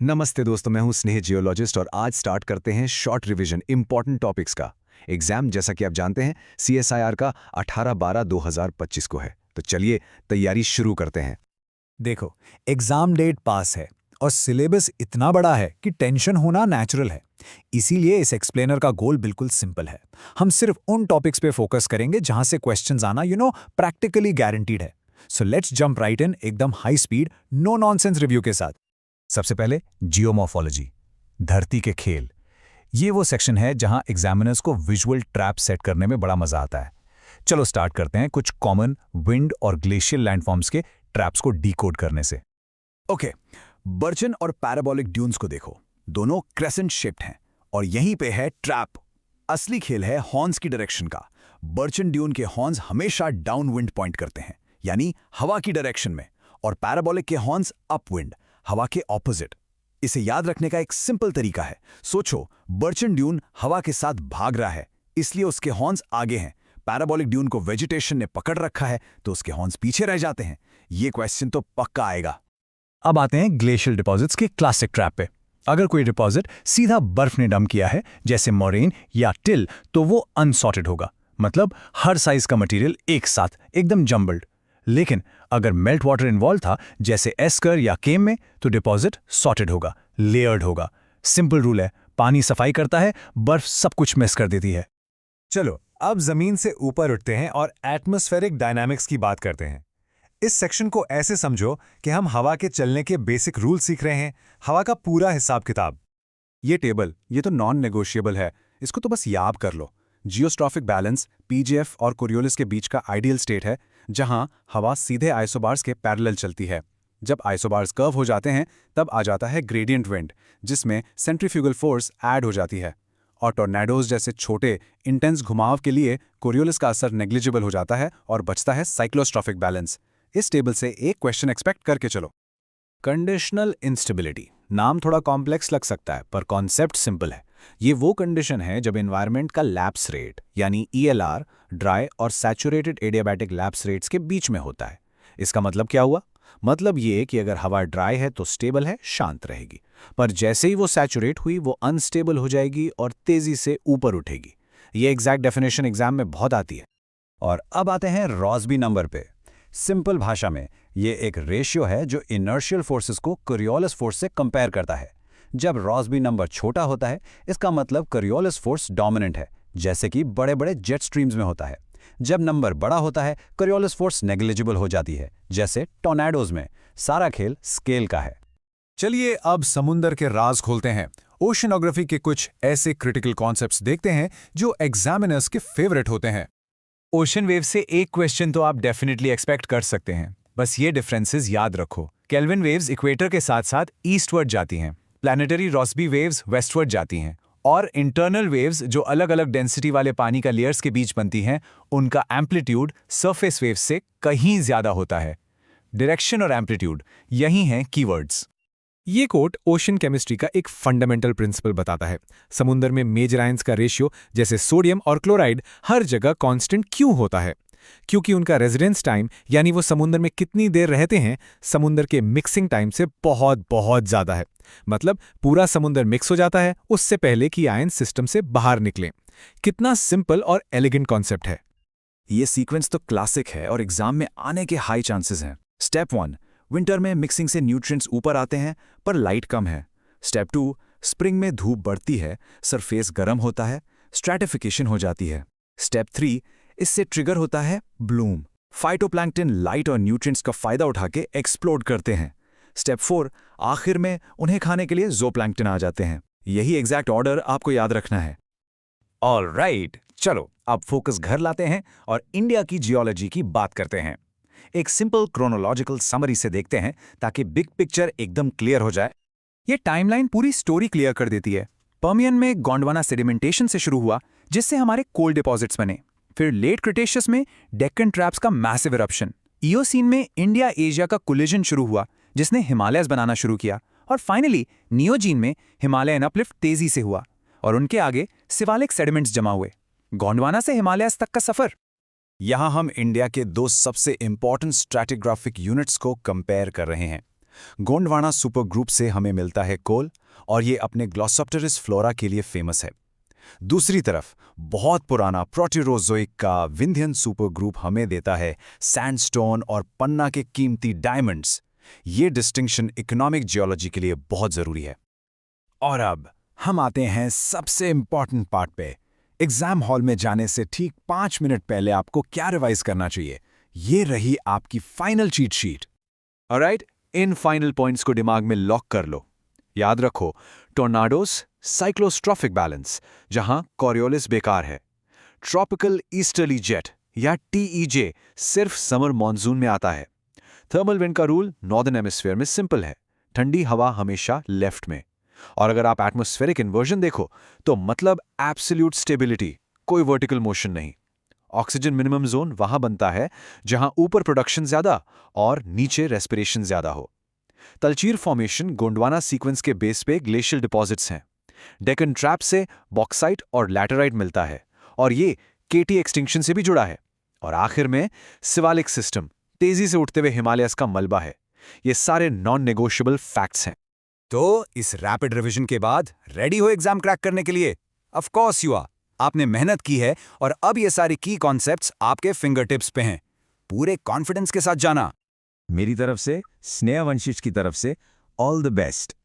नमस्ते दोस्तों, मैं हूं स्नेह जियोलॉजिस्ट और आज स्टार्ट करते हैं शॉर्ट रिवीजन इंपॉर्टेंट टॉपिक्स का। एग्जाम जैसा कि आप जानते हैं सीएसआईआर का 18/12/2025 को है, तो चलिए तैयारी शुरू करते हैं। देखो, एग्जाम डेट पास है और सिलेबस इतना बड़ा है कि टेंशन होना नेचुरल है। इसीलिए इस एक्सप्लेनर का गोल बिल्कुल सिंपल है। हम सिर्फ उन टॉपिक्स पे फोकस करेंगे जहां से क्वेश्चंस आना प्रैक्टिकली गारंटीड है। So let's jump right in एकदम high speed, no nonsense review के साथ। सबसे पहले जियोमॉर्फोलॉजी, धरती के खेल। ये वो सेक्शन है जहां एग्जामिनर्स को विजुअल ट्रैप सेट करने में बड़ा मजा आता है। चलो स्टार्ट करते हैं कुछ कॉमन विंड और ग्लेशियल लैंडफॉर्म्स के ट्रैप्स को डीकोड करने से। ओके, बर्चन और पैराबोलिक ड्यून्स को देखो, दोनों क्रेसेंट शेप्ड हैं और यहीं पे है ट्रैप। असली खेल है हॉर्न्स की डायरेक्शन का। बर्चन ड्यून के हॉर्न्स हमेशा डाउनविंड पॉइंट करते हैं, यानी हवा की डायरेक्शन में, और पैराबोलिक के हॉर्न्स अपविंड, हवा के ऑपोजिट। इसे याद रखने का एक सिंपल तरीका है। सोचो, बर्चन ड्यून हवा के साथ भाग रहा है, इसलिए उसके हॉर्न्स आगे हैं। पैराबोलिक ड्यून को वेजिटेशन ने पकड़ रखा है, तो उसके हॉर्न्स पीछे रह जाते हैं। ये क्वेश्चन तो पक्का आएगा। अब आते हैं ग्लेशियल डिपॉजिट्स के क्लासिक ट्रैप पे। अगर कोई डिपॉजिट सीधा बर्फ ने डंप किया है, जैसे मोरेन या टिल, तो वो अनसॉर्टेड होगा। मतलब हर साइज का मटेरियल एक साथ, एकदम जम्बल्ड। लेकिन अगर मेल्ट वाटर इन्वॉल्व था, जैसे एस्कर या केम में, तो डिपॉजिट सॉर्टेड होगा, लेयर्ड होगा। सिंपल रूल है, पानी सफाई करता है, बर्फ सब कुछ मिस कर देती है। चलो अब जमीन से ऊपर उठते हैं और एटमॉस्फेरिक डायनामिक्स की बात करते हैं। इस सेक्शन को ऐसे समझो कि हम हवा के चलने के बेसिक रूल सीख रहे हैं, हवा का पूरा हिसाब किताब। ये टेबल, ये तो नॉन नेगोशिएबल है, इसको तो बस याद कर लो। जियोस्ट्रॉफिक बैलेंस पीजीएफ और कोरियोलिस के बीच का आइडियल स्टेट है, जहां हवा सीधे आइसोबार्स के पैरेलल चलती है। जब आइसोबार्स कर्व हो जाते हैं, तब आ जाता है ग्रेडियंट विंड, जिसमें सेंट्रीफ्यूगल फोर्स ऐड हो जाती है। और टॉर्नेडोज जैसे छोटे इंटेंस घुमाव के लिए कोरियोलिस का असर नेग्लिजिबल हो जाता है और बचता है साइक्लोस्ट्रॉफिक बैलेंस। इस टेबल से एक क्वेश्चन एक्सपेक्ट करके चलो। कंडीशनल इंस्टेबिलिटी, नाम थोड़ा कॉम्प्लेक्स लग सकता है, पर कॉन्सेप्ट सिंपल है। ये वो कंडीशन है जब एनवायरनमेंट का लैप्स रेट, यानी ईएलआर, ड्राई और सैचुरेटेड एडियाबैटिक लैप्स रेट्स के बीच में होता है। इसका मतलब क्या हुआ? मतलब ये कि अगर हवा ड्राई है तो स्टेबल है, शांत रहेगी, पर जैसे ही वो सैचुरेट हुई, वो अनस्टेबल हो जाएगी और तेजी से ऊपर उठेगी। ये एग्जैक्ट डेफिनेशन एग्जाम में बहुत आती है। और अब आते हैं रॉस्बी नंबर पे। सिंपल भाषा में ये एक रेशियो है जो इनर्शियल फोर्सेस को कोरियोलिस फोर्स से कंपेयर करता है। जब रॉस्बी नंबर छोटा होता है, इसका मतलब कोरियोलिस फोर्स डोमिनेंट है, जैसे कि बड़े बड़े जेट स्ट्रीम्स में होता है। जब नंबर बड़ा होता है, कोरियोलिस फोर्स नेग्लिजिबल हो जाती है, जैसे टॉर्नेडोज में। सारा खेल स्केल का है। चलिए अब समुंदर के राज खोलते हैं। ओशनोग्राफी के कुछ ऐसे क्रिटिकल कॉन्सेप्ट्स देखते हैं जो एग्जामिनर्स के फेवरेट होते हैं। ओशन वेव से एक क्वेश्चन तो आप डेफिनेटली एक्सपेक्ट कर सकते हैं। बस ये डिफरेंसेस याद रखो। केल्विन वेव्स इक्वेटर के साथ साथ ईस्टवर्ड जाती हैं, प्लैनेटरी रॉस्बी वेव्स वेस्टवर्ड जाती हैं, और इंटरनल वेव्स जो अलग अलग डेंसिटी वाले पानी का लेयर्स के बीच बनती हैं, उनका एम्पलीट्यूड सरफेस वेव्स से कहीं ज्यादा होता है। डायरेक्शन और एम्पलीट्यूड, यही हैं कीवर्ड्स। ये कोट ओशन केमिस्ट्री का एक फंडामेंटल प्रिंसिपल बताता है। समुंदर में मेजर आयंस का रेशियो, जैसे सोडियम और क्लोराइड, हर जगह कांस्टेंट क्यों होता है? क्योंकि उनका रेजिडेंस टाइम, यानी वो समुंदर में कितनी देर रहते हैं, समुंदर के मिक्सिंग टाइम से बहुत बहुत ज्यादा है। मतलब पूरा समुंदर मिक्स हो जाता है उससे पहले कि आयन सिस्टम से बाहर निकलें। कितना सिंपल और एलिगेंट कॉन्सेप्ट है। ये सीक्वेंस तो क्लासिक है और एग्जाम में आने के हाई चांसेस हैं। स्टेप 1, विंटर में मिक्सिंग से न्यूट्रिएंट्स ऊपर आते हैं पर लाइट कम है। स्टेप 2, स्प्रिंग में धूप बढ़ती है, सरफेस गर्म होता है, स्ट्रैटिफिकेशन हो जाती है। स्टेप 3, इससे ट्रिगर होता है ब्लूम। फाइटोप्लैंक्टन लाइट और न्यूट्रिएंट्स का फायदा उठा के एक्सप्लोड करते हैं। स्टेप 4, आखिर में उन्हें खाने के लिए ज़ूप्लैंक्टन आ जाते हैं। यही एग्जैक्ट ऑर्डर आपको याद रखना है। ऑलराइट, चलो अब फोकस घर लाते हैं और इंडिया की जियोलॉजी की बात करते हैं। एक सिंपल क्रोनोलॉजिकल समरी से देखते हैं ताकि बिग पिक्चर एकदम क्लियर हो जाए। ये टाइमलाइन पूरी स्टोरी क्लियर कर देती है। पर्मियन में गोंडवाना सेडिमेंटेशन से शुरू हुआ, जिससे हमारे कोल डिपॉजिट्स बने। फिर लेट क्रिटेशियस में डेक्कन ट्रैप्स का मैसिव इरप्शन। इयोसीन में इंडिया एशिया का कोलिजन शुरू हुआ, जिसने हिमालयस बनाना शुरू किया। और फाइनली नियोजीन में हिमालयन अपलिफ्ट तेजी से हुआ और उनके आगे सिवालिक सेडिमेंट्स जमा हुए। गोंडवाना से हिमालयस तक का सफर। यहाँ हम इंडिया के दो सबसे इंपॉर्टेंट स्ट्रैटिग्राफिक यूनिट्स को कंपेयर कर रहे हैं। गोंडवाना सुपर ग्रुप से हमें मिलता है कोल, और ये अपने ग्लॉसोप्टेरिस फ्लोरा के लिए फेमस है। दूसरी तरफ बहुत पुराना प्रोटेरोजोइक का विंध्यन सुपर ग्रुप हमें देता है सैंडस्टोन और पन्ना के कीमती डायमंड्स। ये डिस्टिंक्शन इकोनॉमिक जियोलॉजी के लिए बहुत जरूरी है। और अब हम आते हैं सबसे इंपॉर्टेंट पार्ट पे। एग्जाम हॉल में जाने से ठीक 5 मिनट पहले आपको क्या रिवाइज करना चाहिए। ये रही आपकी final cheat sheet. Alright, in final points को दिमाग में लॉक कर लो। याद रखो, टोर्नाडोस, साइक्लोस्ट्रॉफिक बैलेंस जहां कोरियोलिस बेकार है। ट्रॉपिकल ईस्टर्ली जेट या TEJ सिर्फ समर मॉनसून में आता है। थर्मल विंड का रूल नॉर्दर्न हेमिस्फीयर में सिंपल है, ठंडी हवा हमेशा लेफ्ट में। और अगर आप एटमॉस्फेरिक इन्वर्जन देखो तो मतलब एब्सोल्यूट स्टेबिलिटी, कोई वर्टिकल मोशन नहीं। ऑक्सीजन मिनिमम जोन वहां बनता है जहां ऊपर प्रोडक्शन ज्यादा और नीचे रेस्पिरेशन ज्यादा हो। तलचीर फॉर्मेशन गोंडवाना सीक्वेंस के बेस पे ग्लेशियल डिपॉजिट्स हैं। डेकन ट्रैप से बॉक्साइट और लैटेराइट मिलता है, और ये KT एक्सटिंक्शन से भी जुड़ा है। और आखिर में सिवालिक सिस्टम, तेजी से उठते हुए हिमालयस का मलबा है। ये सारे नॉन नेगोशिएबल फैक्ट्स हैं। तो इस रैपिड रिवीजन के बाद रेडी हो एग्जाम क्रैक करने के लिए? Of course you are. आपने मेहनत की है और अब ये सारी की कॉन्सेप्ट्स आपके फिंगर टिप्स पे हैं। पूरे कॉन्फिडेंस के साथ जाना। मेरी तरफ से, स्नेहा वंशिष्ठ की तरफ से, ऑल द बेस्ट।